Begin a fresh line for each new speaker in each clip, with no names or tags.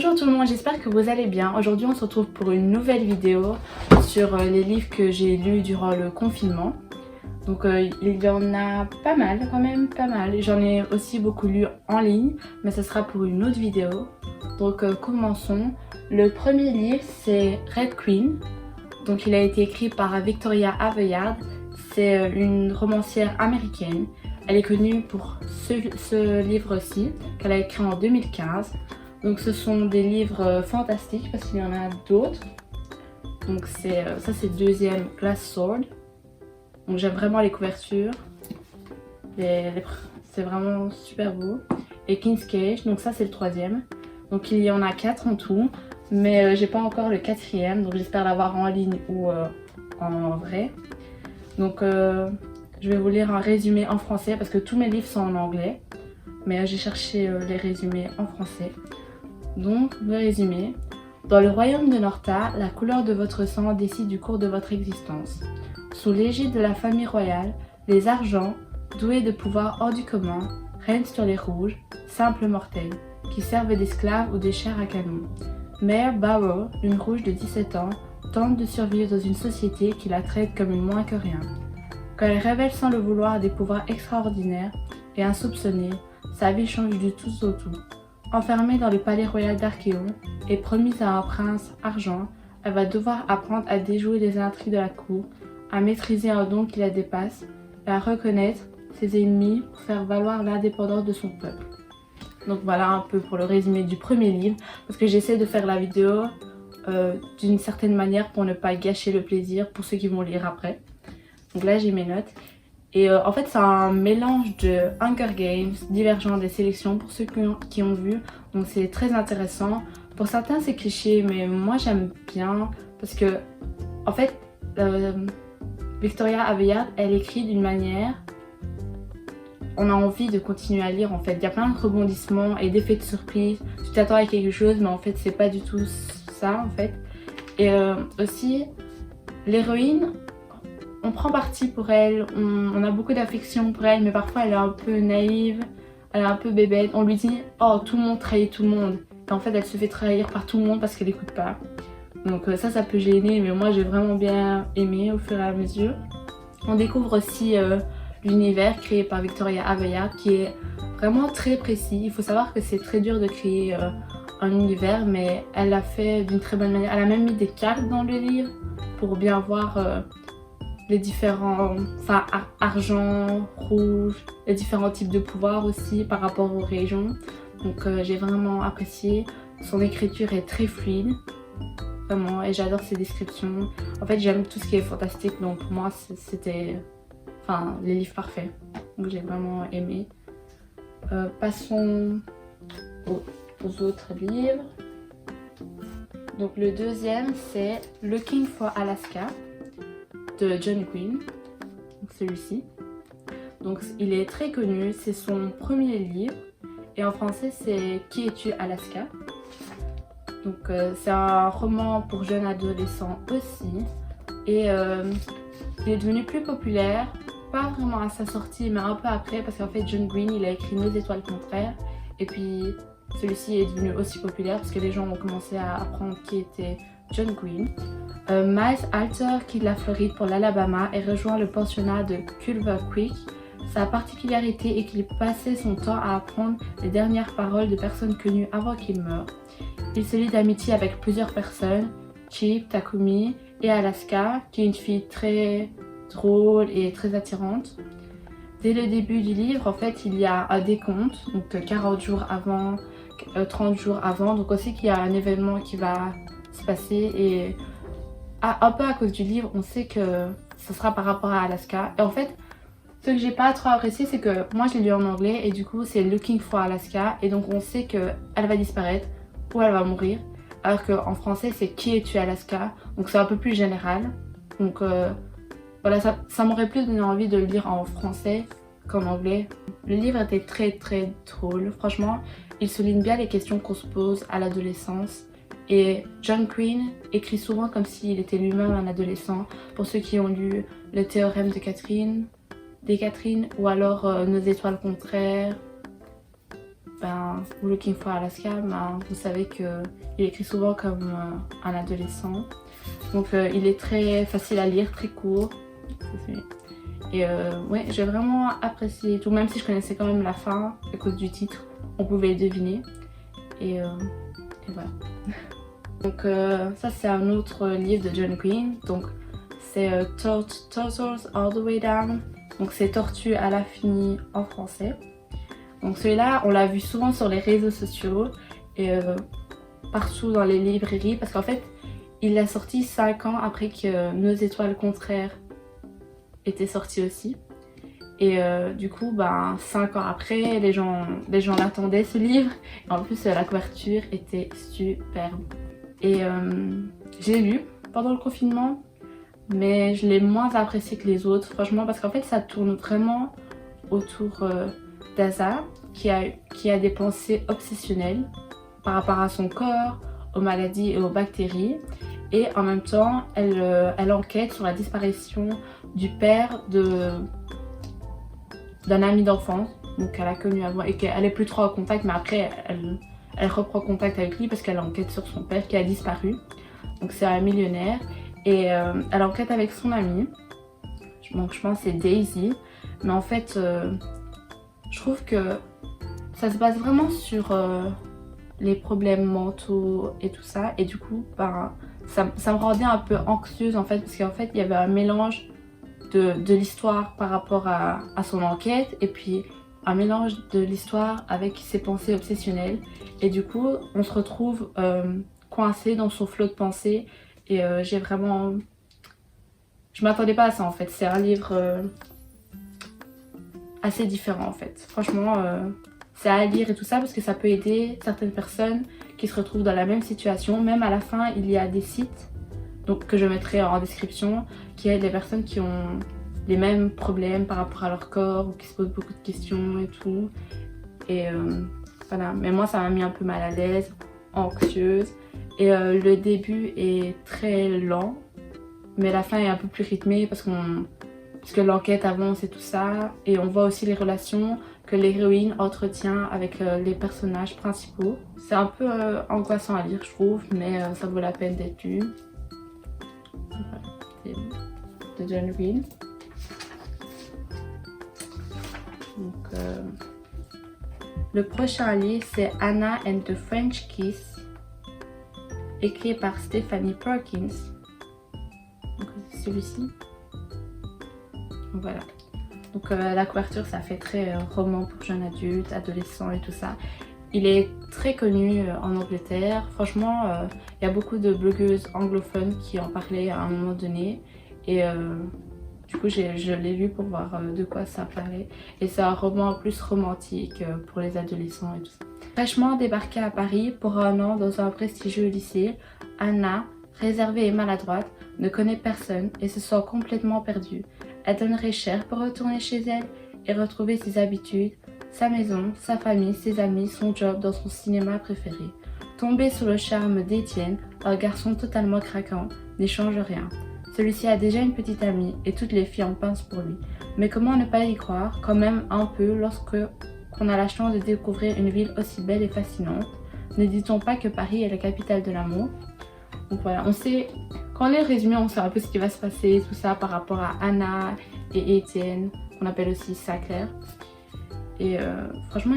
Bonjour tout le monde, j'espère que vous allez bien. Aujourd'hui on se retrouve pour une nouvelle vidéo sur les livres que j'ai lus durant le confinement. Donc il y en a pas mal, quand même pas mal. J'en ai aussi beaucoup lu en ligne, mais ce sera pour une autre vidéo. Donc commençons. Le premier livre c'est Red Queen. Donc il a été écrit par Victoria Aveyard. C'est une romancière américaine. Elle est connue pour ce livre-ci qu'elle a écrit en 2015. Donc ce sont des livres fantastiques parce qu'il y en a d'autres. Donc ça c'est le deuxième, Glass Sword. Donc j'aime vraiment les couvertures. C'est vraiment super beau. Et King's Cage, donc ça c'est le troisième. Donc il y en a 4 en tout. Mais j'ai pas encore le quatrième. Donc j'espère l'avoir en ligne ou en vrai. Donc je vais vous lire un résumé en français parce que tous mes livres sont en anglais. Mais j'ai cherché les résumés en français. Donc, le résumé. Dans le royaume de Norta, la couleur de votre sang décide du cours de votre existence. Sous l'égide de la famille royale, les argents, doués de pouvoirs hors du commun, règnent sur les rouges, simples mortels, qui servent d'esclaves ou des chairs à canon. Mère Barrow, une rouge de 17 ans, tente de survivre dans une société qui la traite comme une moins que rien. Quand elle révèle sans le vouloir des pouvoirs extraordinaires et insoupçonnés, sa vie change du tout au tout. Enfermée dans le palais royal d'Archéon et promise à un prince argent, elle va devoir apprendre à déjouer les intrigues de la cour, à maîtriser un don qui la dépasse et à reconnaître ses ennemis pour faire valoir l'indépendance de son peuple. Donc voilà un peu pour le résumé du premier livre, parce que j'essaie de faire la vidéo d'une certaine manière pour ne pas gâcher le plaisir pour ceux qui vont lire après. Donc là j'ai mes notes. Et en fait c'est un mélange de Hunger Games, Divergent des sélections pour ceux qui ont vu. Donc c'est très intéressant. Pour certains c'est cliché mais moi j'aime bien parce que en fait Victoria Aveyard elle écrit d'une manière, on a envie de continuer à lire en fait. Il y a plein de rebondissements et d'effets de surprise. Tu t'attends à quelque chose mais en fait c'est pas du tout ça en fait. Et aussi l'héroïne, on prend parti pour elle, on a beaucoup d'affection pour elle, mais parfois elle est un peu naïve, elle est un peu bébête. On lui dit « Oh, tout le monde trahit tout le monde ». Et en fait, elle se fait trahir par tout le monde parce qu'elle n'écoute pas. Donc ça peut gêner, mais moi j'ai vraiment bien aimé au fur et à mesure. On découvre aussi l'univers créé par Victoria Aveyard qui est vraiment très précis. Il faut savoir que c'est très dur de créer un univers, mais elle l'a fait d'une très bonne manière. Elle a même mis des cartes dans le livre pour bien voir les différents, enfin argent, rouge, les différents types de pouvoirs aussi par rapport aux régions. Donc j'ai vraiment apprécié. Son écriture est très fluide, vraiment, et j'adore ses descriptions. En fait j'aime tout ce qui est fantastique, donc pour moi c'était les livres parfaits. Donc j'ai vraiment aimé. Passons aux autres livres. Donc le deuxième c'est Looking for Alaska de John Green, celui-ci. Donc il est très connu, c'est son premier livre et en français c'est Qui es-tu Alaska. Donc c'est un roman pour jeunes adolescents aussi et il est devenu plus populaire, pas vraiment à sa sortie mais un peu après parce qu'en fait John Green il a écrit Nos étoiles contraires et puis celui-ci est devenu aussi populaire parce que les gens ont commencé à apprendre qui était John Green. Miles Alter quitte la Floride pour l'Alabama et rejoint le pensionnat de Culver Creek. Sa particularité est qu'il passait son temps à apprendre les dernières paroles de personnes connues avant qu'il meure. Il se lie d'amitié avec plusieurs personnes, Chip, Takumi et Alaska, qui est une fille très drôle et très attirante. Dès le début du livre, en fait, il y a un décompte, donc 40 jours avant, 30 jours avant, donc aussi qu'il y a un événement qui va se passer et un peu à cause du livre, on sait que ce sera par rapport à Alaska. Et en fait, ce que j'ai pas trop apprécié, c'est que moi je l'ai lu en anglais et du coup c'est Looking for Alaska et donc on sait qu'elle va disparaître ou elle va mourir. Alors qu'en français c'est Qui es-tu Alaska, donc c'est un peu plus général. Donc voilà, ça m'aurait plus donné envie de le lire en français qu'en anglais. Le livre était très très drôle, franchement, il souligne bien les questions qu'on se pose à l'adolescence. Et John Green écrit souvent comme s'il était lui-même un adolescent. Pour ceux qui ont lu Le théorème de Catherine ou alors Nos étoiles contraires. Looking for Alaska, vous savez qu'il écrit souvent comme un adolescent. Donc il est très facile à lire, très court. Et ouais, j'ai vraiment apprécié tout, même si je connaissais quand même la fin à cause du titre, on pouvait le deviner. Et voilà. Donc ça c'est un autre livre de John Green. Donc c'est Turtles All the Way Down. Donc c'est Tortues à l'infini en français. Donc celui-là, on l'a vu souvent sur les réseaux sociaux et partout dans les librairies parce qu'en fait, il l'a sorti 5 ans après que Nos étoiles contraires était sorti aussi. Et du coup, 5 ans après, les gens l'attendaient ce livre. Et en plus, la couverture était superbe. Et j'ai lu pendant le confinement, mais je l'ai moins apprécié que les autres, franchement, parce qu'en fait, ça tourne vraiment autour d'Asa, qui a des pensées obsessionnelles par rapport à son corps, aux maladies et aux bactéries. Et en même temps, elle enquête sur la disparition du père d'un ami d'enfance, donc qu'elle a connu avant et qu'elle est plus trop en contact, mais après elle reprend contact avec lui parce qu'elle enquête sur son père qui a disparu. Donc c'est un millionnaire et elle enquête avec son amie, donc je pense que c'est Daisy, mais en fait je trouve que ça se base vraiment sur les problèmes mentaux et tout ça, et du coup ça me rendait un peu anxieuse en fait, parce qu'en fait il y avait un mélange de l'histoire par rapport à son enquête et puis un mélange de l'histoire avec ses pensées obsessionnelles, et du coup on se retrouve coincé dans son flot de pensées et je m'attendais pas à ça en fait. C'est un livre assez différent en fait, franchement c'est à lire et tout ça parce que ça peut aider certaines personnes qui se retrouvent dans la même situation. Même à la fin il y a des sites donc que je mettrai en description qui aident les personnes qui ont les mêmes problèmes par rapport à leur corps ou qui se posent beaucoup de questions et tout. Et voilà, mais moi ça m'a mis un peu mal à l'aise, anxieuse, et le début est très lent mais la fin est un peu plus rythmée parce que l'enquête avance et tout ça, et on voit aussi les relations que l'héroïne entretient avec les personnages principaux. C'est un peu angoissant à lire je trouve, mais ça vaut la peine d'être lu. De John Green. Donc, le prochain livre c'est Anna and the French Kiss, écrit par Stephanie Perkins. C'est celui-ci. Voilà. Donc la couverture ça fait très roman pour jeunes adultes, adolescents et tout ça. Il est très connu en Angleterre. Franchement, il y a beaucoup de blogueuses anglophones qui en parlaient à un moment donné. Et du coup, je l'ai lu pour voir de quoi ça parlait. Et c'est un roman en plus romantique pour les adolescents et tout ça. Fraîchement débarquée à Paris pour un an dans un prestigieux lycée, Anna, réservée et maladroite, ne connaît personne et se sent complètement perdue. Elle donnerait cher pour retourner chez elle et retrouver ses habitudes, sa maison, sa famille, ses amis, son job dans son cinéma préféré. Tombée sous le charme d'Étienne, un garçon totalement craquant, n'y change rien. Celui-ci a déjà une petite amie et toutes les filles en pincent pour lui. Mais comment ne pas y croire, quand même un peu, qu'on a la chance de découvrir une ville aussi belle et fascinante? Ne dit-on pas que Paris est la capitale de l'amour? Donc voilà, on sait, quand on est résumé, on sait un peu ce qui va se passer, tout ça par rapport à Anna et Étienne, qu'on appelle aussi Sinclair. Et franchement,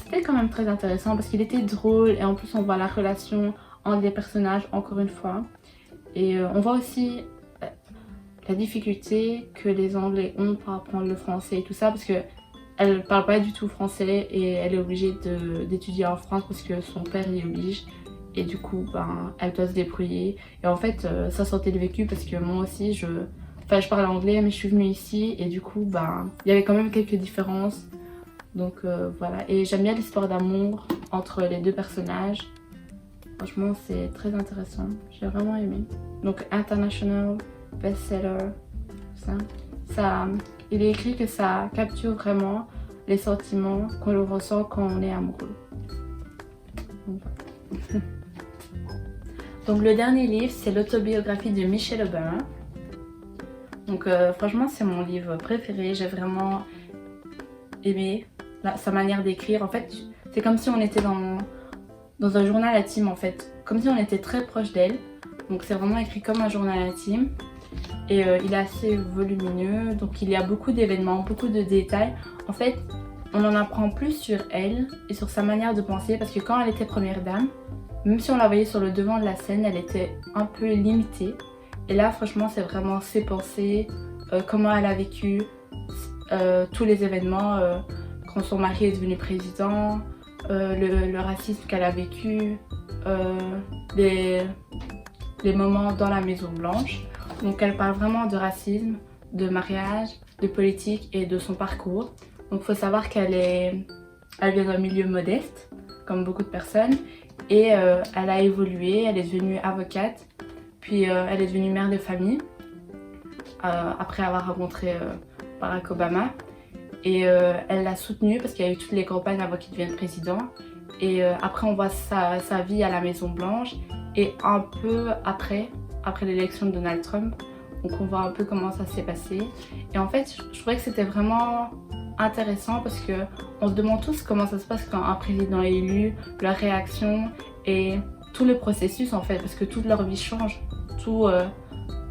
c'était quand même très intéressant parce qu'il était drôle et en plus on voit la relation entre les personnages encore une fois. Et on voit aussi la difficulté que les Anglais ont pour apprendre le français et tout ça, parce qu'elle parle pas du tout français et elle est obligée d'étudier en France parce que son père y oblige. Et du coup, elle doit se débrouiller. Et en fait, ça sortait de vécu parce que moi aussi, je parle anglais mais je suis venue ici et du coup, il y avait quand même quelques différences. Donc voilà, et j'aime bien l'histoire d'amour entre les deux personnages. Franchement, c'est très intéressant, j'ai vraiment aimé. Donc international bestseller, ça, il est écrit que ça capture vraiment les sentiments qu'on ressent quand on est amoureux. Donc le dernier livre, c'est l'autobiographie de Michelle Obama. Donc franchement, c'est mon livre préféré, j'ai vraiment aimé sa manière d'écrire. En fait, c'est comme si on était dans un journal intime en fait, comme si on était très proche d'elle. Donc c'est vraiment écrit comme un journal intime. Et il est assez volumineux, donc il y a beaucoup d'événements, beaucoup de détails. En fait, on en apprend plus sur elle et sur sa manière de penser, parce que quand elle était première dame, même si on la voyait sur le devant de la scène, elle était un peu limitée. Et là, franchement, c'est vraiment ses pensées, comment elle a vécu tous les événements, quand son mari est devenu président, le racisme qu'elle a vécu, les moments dans la Maison Blanche. Donc elle parle vraiment de racisme, de mariage, de politique et de son parcours. Donc il faut savoir elle vient d'un milieu modeste, comme beaucoup de personnes, et elle a évolué, elle est devenue avocate, puis elle est devenue mère de famille, après avoir rencontré Barack Obama. Et elle l'a soutenu parce qu'il y a eu toutes les campagnes avant qu'il devienne président. Et après on voit sa vie à la Maison Blanche, et un peu après l'élection de Donald Trump. Donc on voit un peu comment ça s'est passé. Et en fait, je trouvais que c'était vraiment intéressant parce que on se demande tous comment ça se passe quand un président est élu, leur réaction et tout le processus en fait, parce que toute leur vie change. Tout,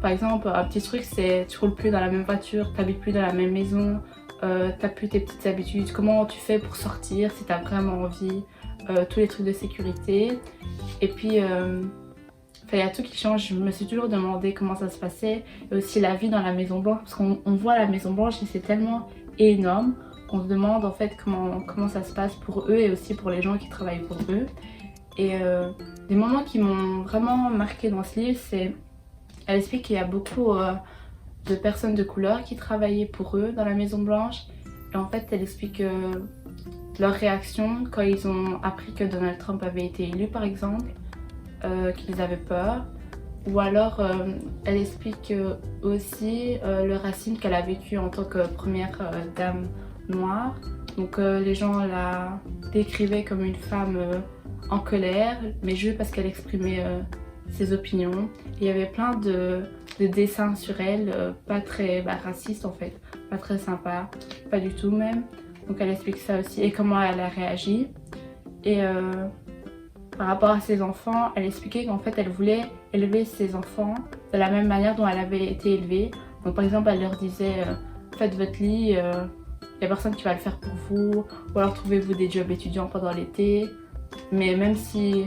par exemple, un petit truc, c'est tu roules plus dans la même voiture, t'habites plus dans la même maison, t'as plus tes petites habitudes, comment tu fais pour sortir si t'as vraiment envie, tous les trucs de sécurité. Et puis il y a tout qui change. Je me suis toujours demandé comment ça se passait, et aussi la vie dans la Maison Blanche, parce qu'on voit la Maison Blanche et c'est tellement énorme qu'on se demande en fait comment ça se passe pour eux et aussi pour les gens qui travaillent pour eux. Et des moments qui m'ont vraiment marqué dans ce livre, c'est elle explique qu'il y a beaucoup de personnes de couleur qui travaillaient pour eux dans la Maison Blanche, et en fait elle explique leur réaction quand ils ont appris que Donald Trump avait été élu par exemple, qu'ils avaient peur. Ou alors elle explique aussi le racisme qu'elle a vécu en tant que première dame noire. Donc les gens la décrivaient comme une femme en colère, mais juste parce qu'elle exprimait ses opinions. Et il y avait plein de dessins sur elle, pas très racistes en fait, pas très sympa, pas du tout même. Donc elle explique ça aussi et comment elle a réagi. Et par rapport à ses enfants, elle expliquait qu'en fait elle voulait élever ses enfants de la même manière dont elle avait été élevée. Donc par exemple elle leur disait faites votre lit, y a personne qui va le faire pour vous, ou alors trouvez-vous des jobs étudiants pendant l'été. Mais même si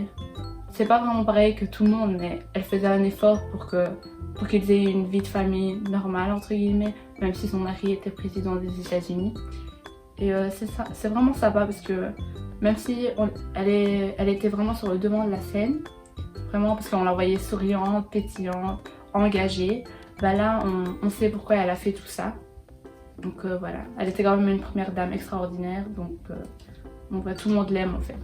c'est pas vraiment pareil que tout le monde, mais elle faisait un effort pour qu'ils aient une vie de famille normale entre guillemets, même si son mari était président des États-Unis. Et c'est vraiment sympa parce que même si elle était vraiment sur le devant de la scène, vraiment parce qu'on la voyait souriante, pétillante, engagée, là on sait pourquoi elle a fait tout ça. Donc voilà, elle était quand même une première dame extraordinaire, donc tout le monde l'aime en fait.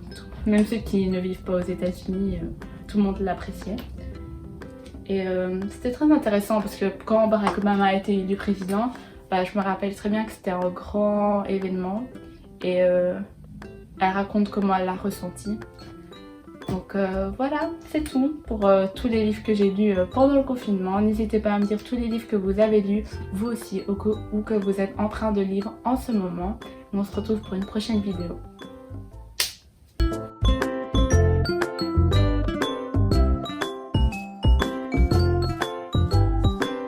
Même ceux qui ne vivent pas aux États-Unis, tout le monde l'appréciait. Et c'était très intéressant parce que quand Barack Obama a été élu président, je me rappelle très bien que c'était un grand événement, et elle raconte comment elle l'a ressenti. Donc voilà, c'est tout pour tous les livres que j'ai lus pendant le confinement. N'hésitez pas à me dire tous les livres que vous avez lus, vous aussi, ou que vous êtes en train de lire en ce moment. On se retrouve pour une prochaine vidéo.